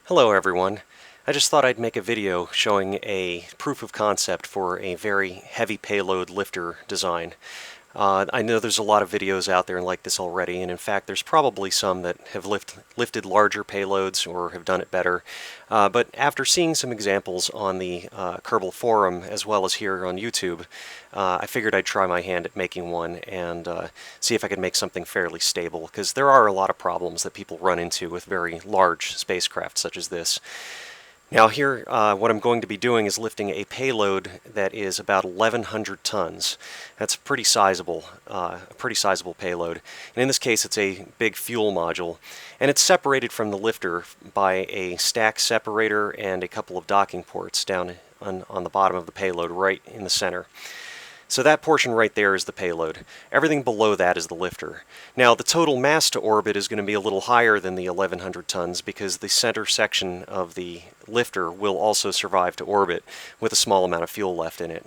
Hello everyone. I just thought I'd make a video showing a proof of concept for a very heavy payload lifter design. I know there's a lot of videos out there like this already, and in fact there's probably some that have lifted larger payloads or have done it better. But after seeing some examples on the Kerbal forum as well as here on YouTube, I figured I'd try my hand at making one and see if I could make something fairly stable, because there are a lot of problems that people run into with very large spacecraft such as this. Now here, what I'm going to be doing is lifting a payload that is about 1,100 tons. That's a pretty sizable payload. And in this case, it's a big fuel module, and it's separated from the lifter by a stack separator and a couple of docking ports down on the bottom of the payload, right in the center. So that portion right there is the payload. Everything below that is the lifter. Now the total mass to orbit is going to be a little higher than the 1,100 tons because the center section of the lifter will also survive to orbit with a small amount of fuel left in it.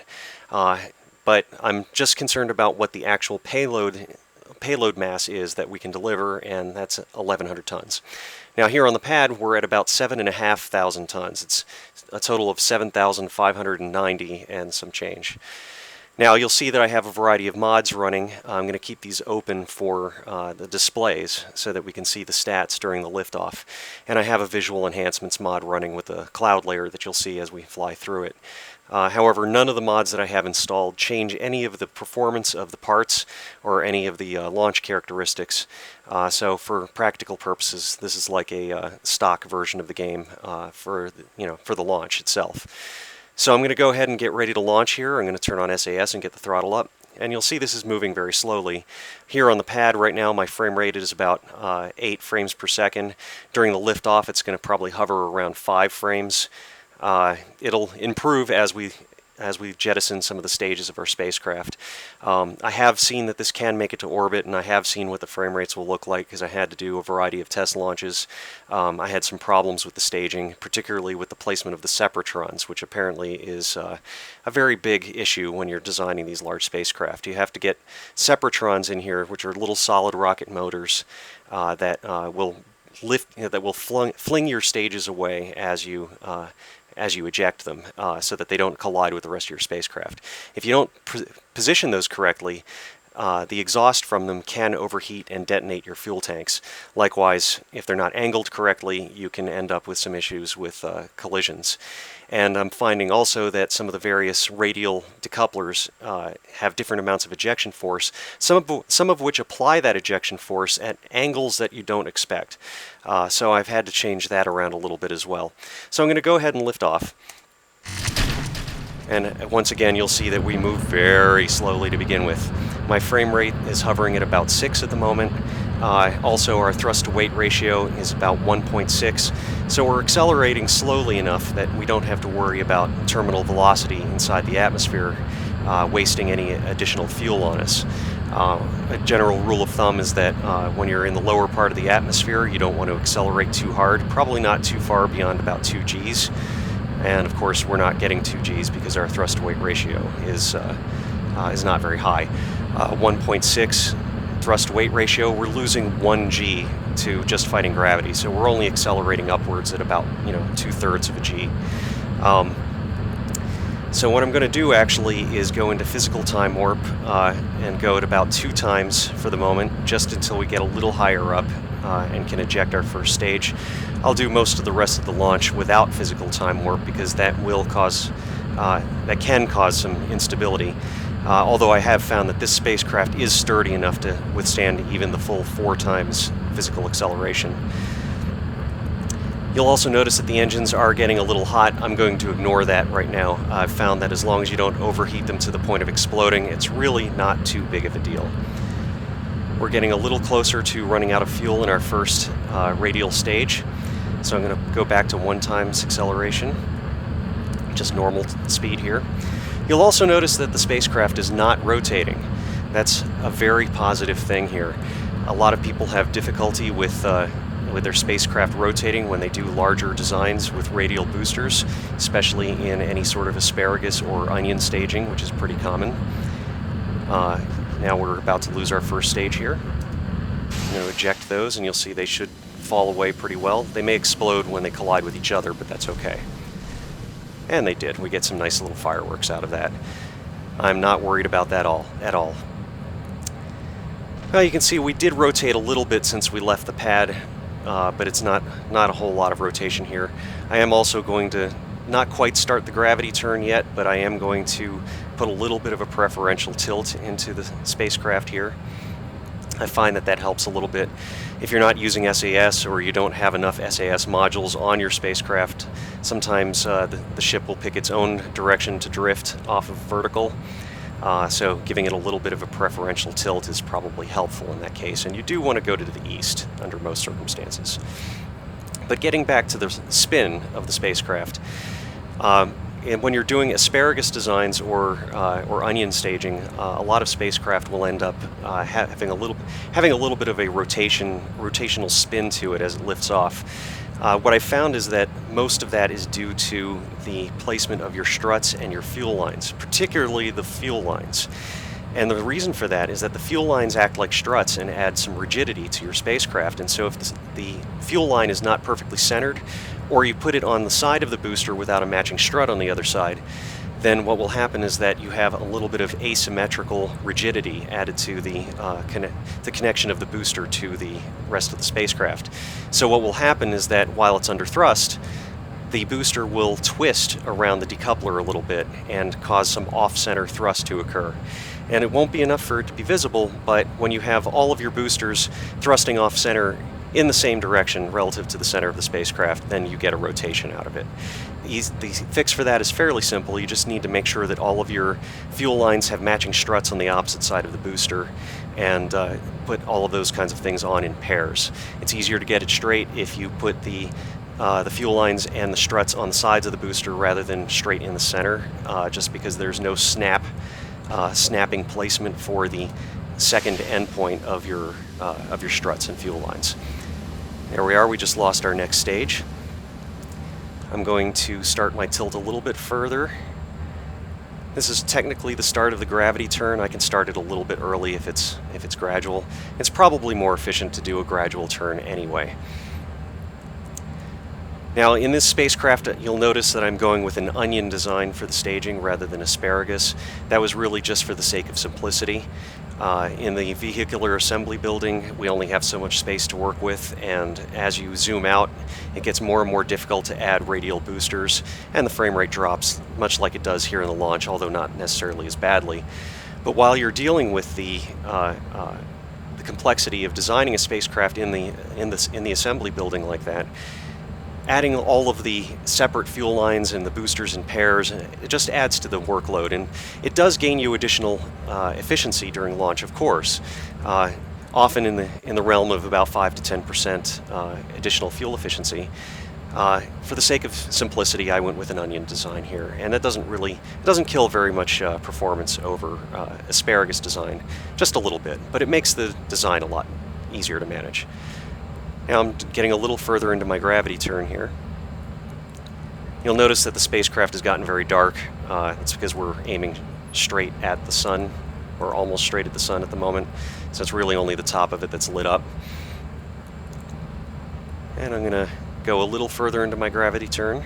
But I'm just concerned about what the actual payload mass is that we can deliver, and that's 1,100 tons. Now here on the pad we're at about 7,500 tons. It's a total of 7,590 and some change. Now you'll see that I have a variety of mods running. I'm going to keep these open for the displays so that we can see the stats during the liftoff. And I have a visual enhancements mod running with a cloud layer that you'll see as we fly through it. However, none of the mods that I have installed change any of the performance of the parts or any of the launch characteristics. So for practical purposes, this is like a stock version of the game for the launch itself. So I'm going to go ahead and get ready to launch here. I'm going to turn on SAS and get the throttle up. And you'll see this is moving very slowly. Here on the pad right now my frame rate is about 8 frames per second. During the liftoff it's going to probably hover around 5 frames. It'll improve as we jettison some of the stages of our spacecraft. I have seen that this can make it to orbit, and I have seen what the frame rates will look like because I had to do a variety of test launches. I had some problems with the staging, particularly with the placement of the separatrons, which apparently is a very big issue when you're designing these large spacecraft. You have to get separatrons in here, which are little solid rocket motors that will fling your stages away as you eject them, so that they don't collide with the rest of your spacecraft. If you don't position those correctly, the exhaust from them can overheat and detonate your fuel tanks. Likewise, if they're not angled correctly, you can end up with some issues with collisions. And I'm finding also that some of the various radial decouplers have different amounts of ejection force, some of which apply that ejection force at angles that you don't expect. So I've had to change that around a little bit as well. So I'm going to go ahead and lift off. And once again, you'll see that we move very slowly to begin with. My frame rate is hovering at about 6 at the moment. Also, our thrust-to-weight ratio is about 1.6, so we're accelerating slowly enough that we don't have to worry about terminal velocity inside the atmosphere wasting any additional fuel on us. A general rule of thumb is that when you're in the lower part of the atmosphere, you don't want to accelerate too hard, probably not too far beyond about 2 Gs. And of course, we're not getting 2 Gs because our thrust-to-weight ratio is not very high. 1.6 thrust-to-weight ratio, we're losing 1 G to just fighting gravity, so we're only accelerating upwards at about 2/3 of a G. So what I'm going to do actually is go into physical time warp and go at about 2 times for the moment, just until we get a little higher up and can eject our first stage. I'll do most of the rest of the launch without physical time warp because that can cause some instability. Although I have found that this spacecraft is sturdy enough to withstand even the full 4 times physical acceleration. You'll also notice that the engines are getting a little hot. I'm going to ignore that right now. I've found that as long as you don't overheat them to the point of exploding, it's really not too big of a deal. We're getting a little closer to running out of fuel in our first radial stage. So I'm going to go back to 1 times acceleration, just normal speed here. You'll also notice that the spacecraft is not rotating. That's a very positive thing here. A lot of people have difficulty with their spacecraft rotating when they do larger designs with radial boosters, especially in any sort of asparagus or onion staging, which is pretty common. Now we're about to lose our first stage here. I'm going to eject those, and you'll see they should fall away pretty well. They may explode when they collide with each other, but that's okay. And they did. We get some nice little fireworks out of that. I'm not worried about that at all. Well, you can see we did rotate a little bit since we left the pad, but it's not a whole lot of rotation here. I am also going to not quite start the gravity turn yet, but I am going to put a little bit of a preferential tilt into the spacecraft here. I find that helps a little bit. If you're not using SAS or you don't have enough SAS modules on your spacecraft, sometimes the ship will pick its own direction to drift off of vertical. So giving it a little bit of a preferential tilt is probably helpful in that case, and you do want to go to the east under most circumstances. But getting back to the spin of the spacecraft, and when you're doing asparagus designs or onion staging, a lot of spacecraft will end up having a little bit of a rotational spin to it as it lifts off. What I found is that most of that is due to the placement of your struts and your fuel lines, particularly the fuel lines. And the reason for that is that the fuel lines act like struts and add some rigidity to your spacecraft. And so if the fuel line is not perfectly centered, or you put it on the side of the booster without a matching strut on the other side, then what will happen is that you have a little bit of asymmetrical rigidity added to the connection of the booster to the rest of the spacecraft. So what will happen is that while it's under thrust, the booster will twist around the decoupler a little bit and cause some off-center thrust to occur. And it won't be enough for it to be visible, but when you have all of your boosters thrusting off-center in the same direction relative to the center of the spacecraft, then you get a rotation out of it. The fix for that is fairly simple. You just need to make sure that all of your fuel lines have matching struts on the opposite side of the booster, and put all of those kinds of things on in pairs. It's easier to get it straight if you put the fuel lines and the struts on the sides of the booster rather than straight in the center, just because there's no snapping placement for the second endpoint of your struts and fuel lines. There we are. We just lost our next stage. I'm going to start my tilt a little bit further. This is technically the start of the gravity turn. I can start it a little bit early if it's gradual. It's probably more efficient to do a gradual turn anyway. Now in this spacecraft, you'll notice that I'm going with an onion design for the staging rather than asparagus. That was really just for the sake of simplicity. In the vehicular assembly building, we only have so much space to work with, and as you zoom out, it gets more and more difficult to add radial boosters, and the frame rate drops, much like it does here in the launch, although not necessarily as badly. But while you're dealing with the complexity of designing a spacecraft in the assembly building like that, adding all of the separate fuel lines and the boosters in pairs, it just adds to the workload, and it does gain you additional efficiency during launch, of course, often in the realm of about 5 to 10% additional fuel efficiency. For the sake of simplicity, I went with an onion design here, and that doesn't kill very much performance over asparagus design, just a little bit, but it makes the design a lot easier to manage. Now I'm getting a little further into my gravity turn here. You'll notice that the spacecraft has gotten very dark. That's because we're aiming straight at the sun, or almost straight at the sun at the moment, so it's really only the top of it that's lit up. And I'm going to go a little further into my gravity turn.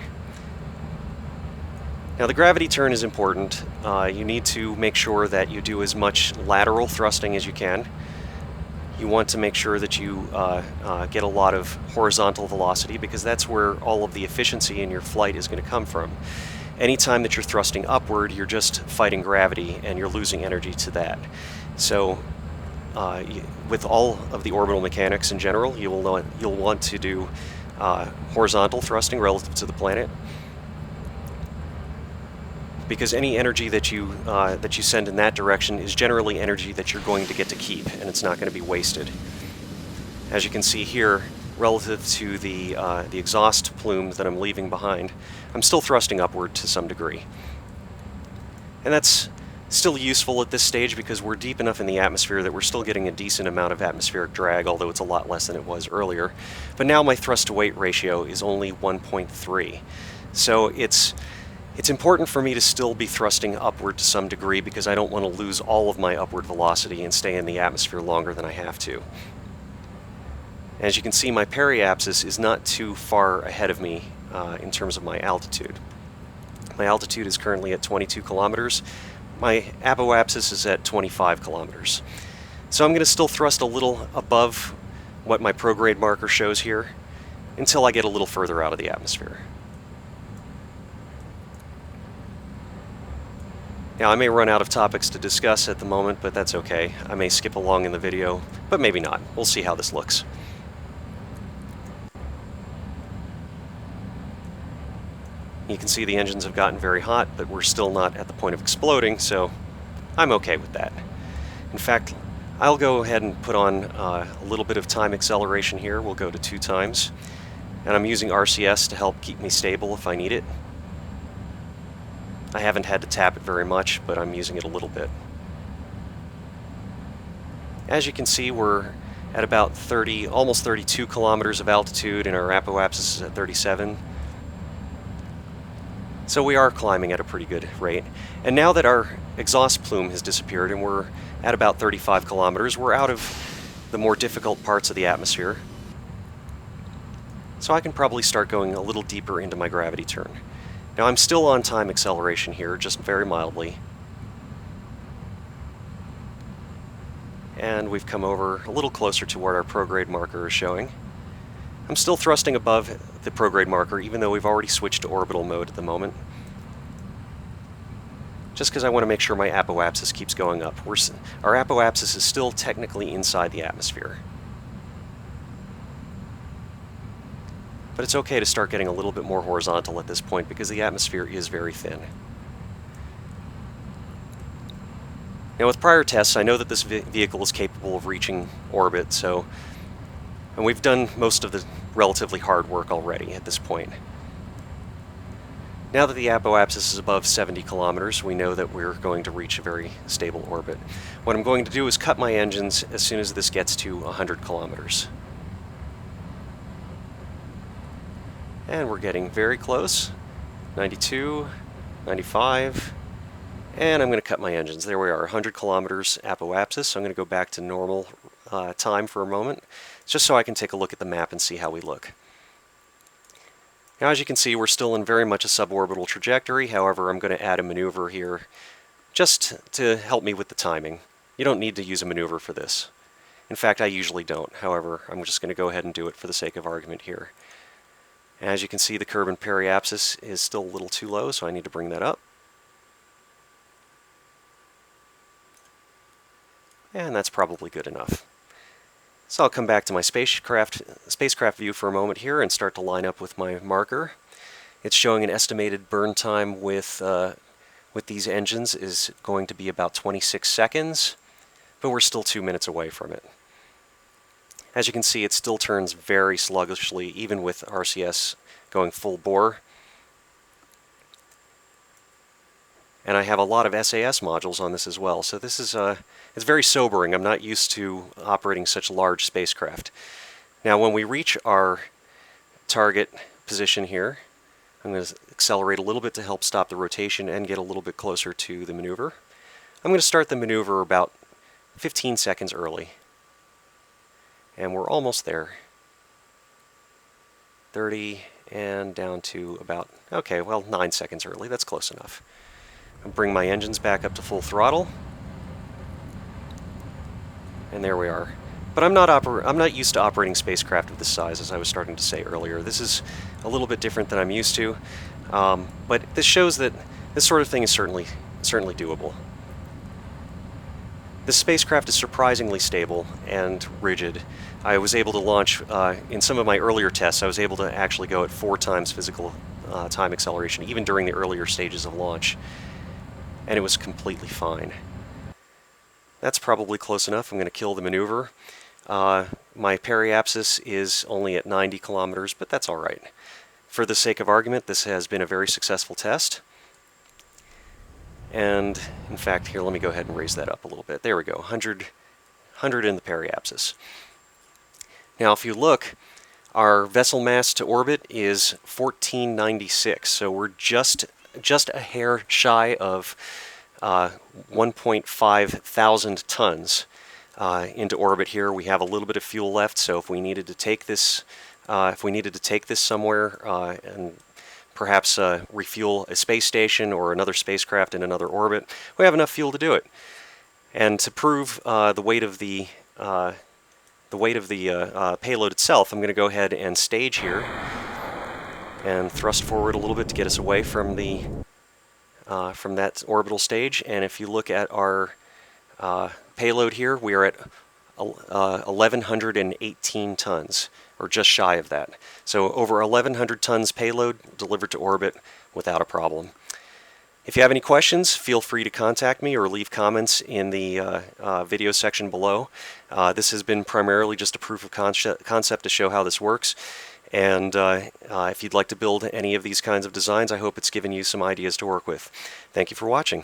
Now the gravity turn is important. You need to make sure that you do as much lateral thrusting as you can. You want to make sure that you get a lot of horizontal velocity, because that's where all of the efficiency in your flight is going to come from. Anytime that you're thrusting upward, you're just fighting gravity and you're losing energy to that. So with all of the orbital mechanics in general, you'll want to do horizontal thrusting relative to the planet, because any energy that you send in that direction is generally energy that you're going to get to keep, and it's not going to be wasted. As you can see here, relative to the exhaust plume that I'm leaving behind, I'm still thrusting upward to some degree. And that's still useful at this stage because we're deep enough in the atmosphere that we're still getting a decent amount of atmospheric drag, although it's a lot less than it was earlier. But now my thrust-to-weight ratio is only 1.3. So it's important for me to still be thrusting upward to some degree, because I don't want to lose all of my upward velocity and stay in the atmosphere longer than I have to. As you can see, my periapsis is not too far ahead of me in terms of my altitude. My altitude is currently at 22 kilometers. My apoapsis is at 25 kilometers. So I'm going to still thrust a little above what my prograde marker shows here until I get a little further out of the atmosphere. Now, I may run out of topics to discuss at the moment, but that's okay. I may skip along in the video, but maybe not. We'll see how this looks. You can see the engines have gotten very hot, but we're still not at the point of exploding, so I'm okay with that. In fact, I'll go ahead and put on a little bit of time acceleration here. We'll go to 2 times. And I'm using RCS to help keep me stable if I need it. I haven't had to tap it very much, but I'm using it a little bit. As you can see, we're at about 30, almost 32 kilometers of altitude, and our apoapsis is at 37. So we are climbing at a pretty good rate. And now that our exhaust plume has disappeared and we're at about 35 kilometers, we're out of the more difficult parts of the atmosphere. So I can probably start going a little deeper into my gravity turn. Now I'm still on time acceleration here, just very mildly. And we've come over a little closer to where our prograde marker is showing. I'm still thrusting above the prograde marker, even though we've already switched to orbital mode at the moment. Just because I want to make sure my apoapsis keeps going up. Our apoapsis is still technically inside the atmosphere. But it's okay to start getting a little bit more horizontal at this point because the atmosphere is very thin. Now with prior tests, I know that this vehicle is capable of reaching orbit, and we've done most of the relatively hard work already at this point. Now that the apoapsis is above 70 kilometers, we know that we're going to reach a very stable orbit. What I'm going to do is cut my engines as soon as this gets to 100 kilometers. And we're getting very close. 92, 95, and I'm going to cut my engines. There we are, 100 kilometers apoapsis. I'm going to go back to normal time for a moment, just so I can take a look at the map and see how we look. Now, as you can see, we're still in very much a suborbital trajectory. However, I'm going to add a maneuver here just to help me with the timing. You don't need to use a maneuver for this. In fact, I usually don't. However, I'm just going to go ahead and do it for the sake of argument here. As you can see, the Kerbin periapsis is still a little too low, so I need to bring that up. And that's probably good enough. So I'll come back to my spacecraft view for a moment here and start to line up with my marker. It's showing an estimated burn time with these engines is going to be about 26 seconds, but we're still 2 minutes away from it. As you can see, it still turns very sluggishly, even with RCS going full bore. And I have a lot of SAS modules on this as well, so this is it's very sobering. I'm not used to operating such large spacecraft. Now, when we reach our target position here, I'm going to accelerate a little bit to help stop the rotation and get a little bit closer to the maneuver. I'm going to start the maneuver about 15 seconds early. And we're almost there. 30 and down to about, okay, well, 9 seconds early. That's close enough. I'll bring my engines back up to full throttle. And there we are. But I'm not used to operating spacecraft of this size, as I was starting to say earlier. This is a little bit different than I'm used to. But this shows that this sort of thing is certainly doable. This spacecraft is surprisingly stable and rigid. I was able to launch, in some of my earlier tests, I was able to actually go at 4 times physical time acceleration, even during the earlier stages of launch. And it was completely fine. That's probably close enough. I'm going to kill the maneuver. My periapsis is only at 90 kilometers, but that's all right. For the sake of argument, this has been a very successful test. And in fact, here, let me go ahead and raise that up a little bit. There we go, 100 in the periapsis. Now, if you look, our vessel mass to orbit is 1496, so we're just a hair shy of 1.5 thousand tons. into orbit here. We have a little bit of fuel left, so if we needed to take this, somewhere and perhaps refuel a space station or another spacecraft in another orbit, we have enough fuel to do it. And to prove the weight of the payload itself, I'm going to go ahead and stage here and thrust forward a little bit to get us away from the from that orbital stage. And if you look at our payload here, we are at 1,118 tons, or just shy of that. So over 1,100 tons payload delivered to orbit without a problem. If you have any questions, feel free to contact me or leave comments in the video section below. This has been primarily just a proof of concept to show how this works. And if you'd like to build any of these kinds of designs, I hope it's given you some ideas to work with. Thank you for watching.